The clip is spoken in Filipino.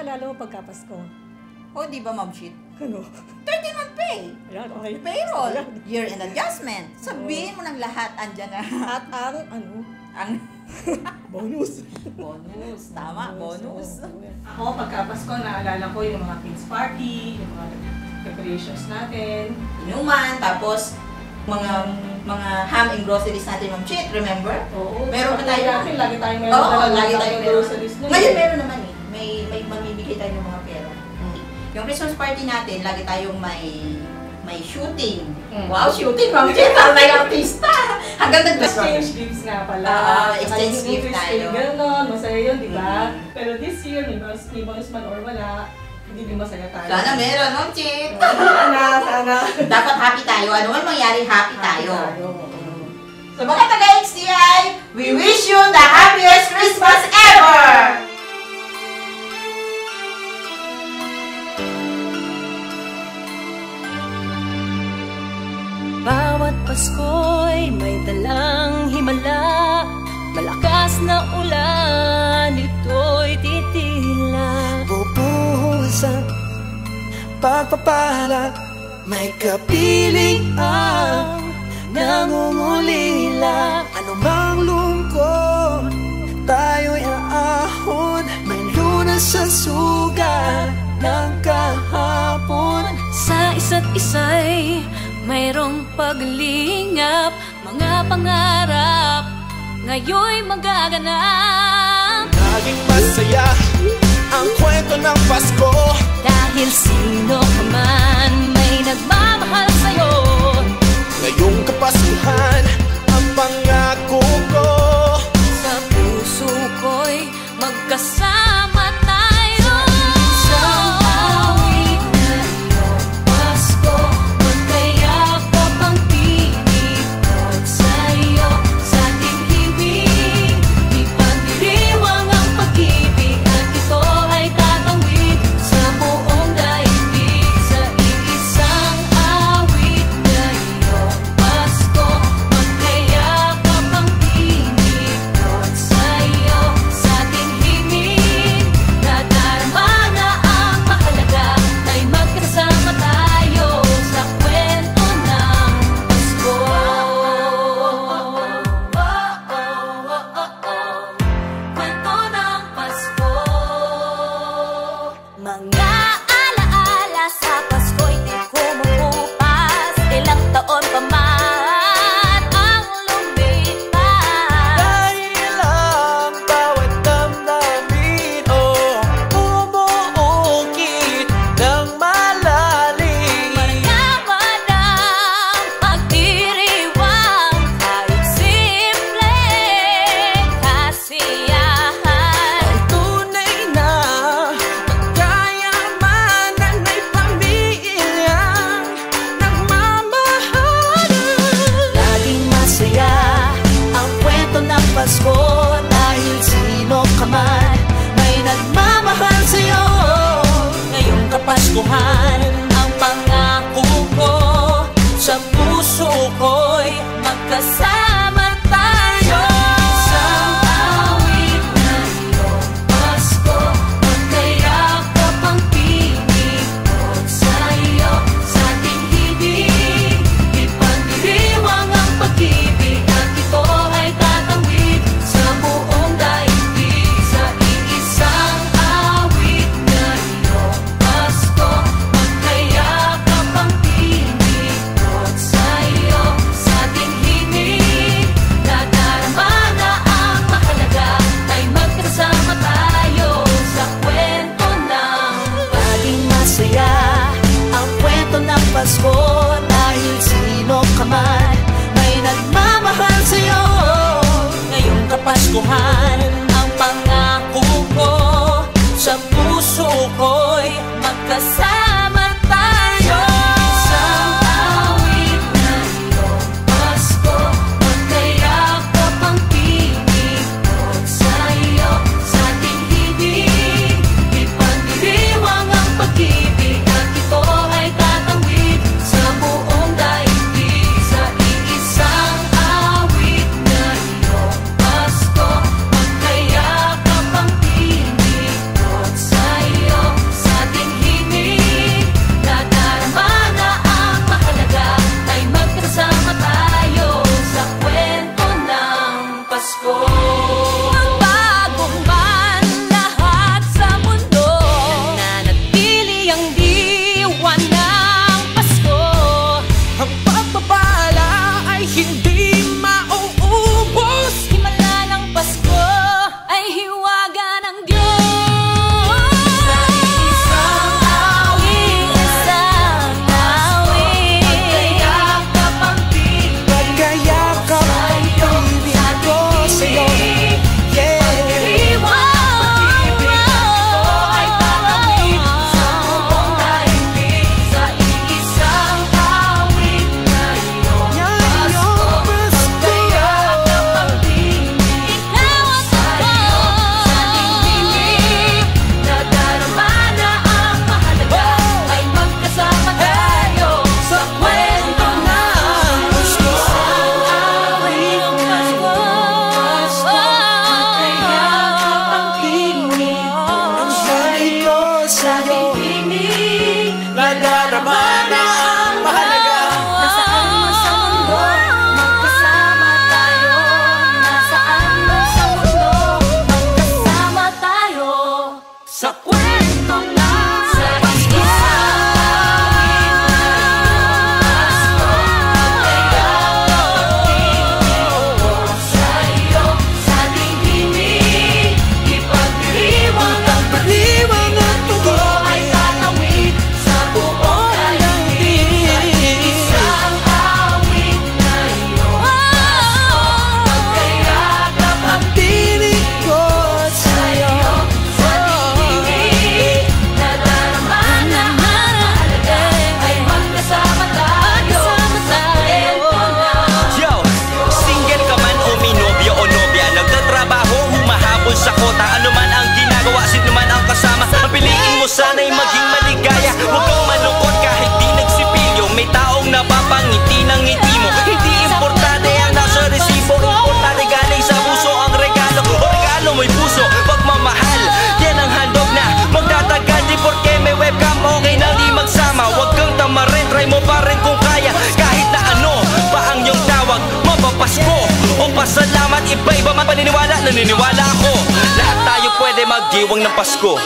naalala mo pagka-Pasko? O, di ba, Ma'am Shit? Ano? 13-month pay. Ayan, okay. Payroll. Year-end adjustment. Sabihin mo ng lahat, andyan na. At ang, ano? Ang bonus. bonus. Tama, bonus. Ako, pagka-Pasko, naalala ko yung mga kids party, yung mga preparations natin. Inuman, tapos mga ham and groceries natin, Ma'am Chit, remember? Oo. Meron pa tayo. Lagi tayong meron. Oo, lagi tayong meron. Groceries na. Ngayon meron naman eh. May mamimigay tayo ng mga pera. Yung Christmas party natin, lagi tayong may shooting. Wow, shooting, Ma'am Chit! Parang tayo artista! Hanggang exchange gifts nga pala. Exchange gift tayo. Ganon, masaya yun, di ba? Pero this year, may bonus man or wala, hindi din masaya tayo. Sana meron, Ma'am Chit! Sana. Dapat happy tayo. Ano man mangyari, happy tayo. So mga taga-HTI, we wish you the happiest Christmas ever! Bawat Pasko'y may dalang himala, malakas na ulan, ito'y titila. Bubuhos ang pagpapala, may kapiling ang nangungulila. Anumang lungkot, tayo'y aahon, may lunas sa sugat ng kahapon. Sa isa't isa'y mayroong paglingap, mga pangarap ngayon'y magaganap. Naging masaya ang kwento ng Pasko, dahil sino ka man may nagmamahal sa'yo. ngayong Kapaskuhan ang pangako ko. Sa puso ko'y magkasama tayo. Isang awit na iyong Pasko, magkayakap ang tinipod sa'yo. Sa ating himig, ipagdiriwang ang pag-ibig, at ito ay tatawid sa buong daigdig. Sa iisang awit na iyong Pasko, magkayakap ang tinipod naniniwala ako, lahat tayo pwede magdiwang ng Pasko.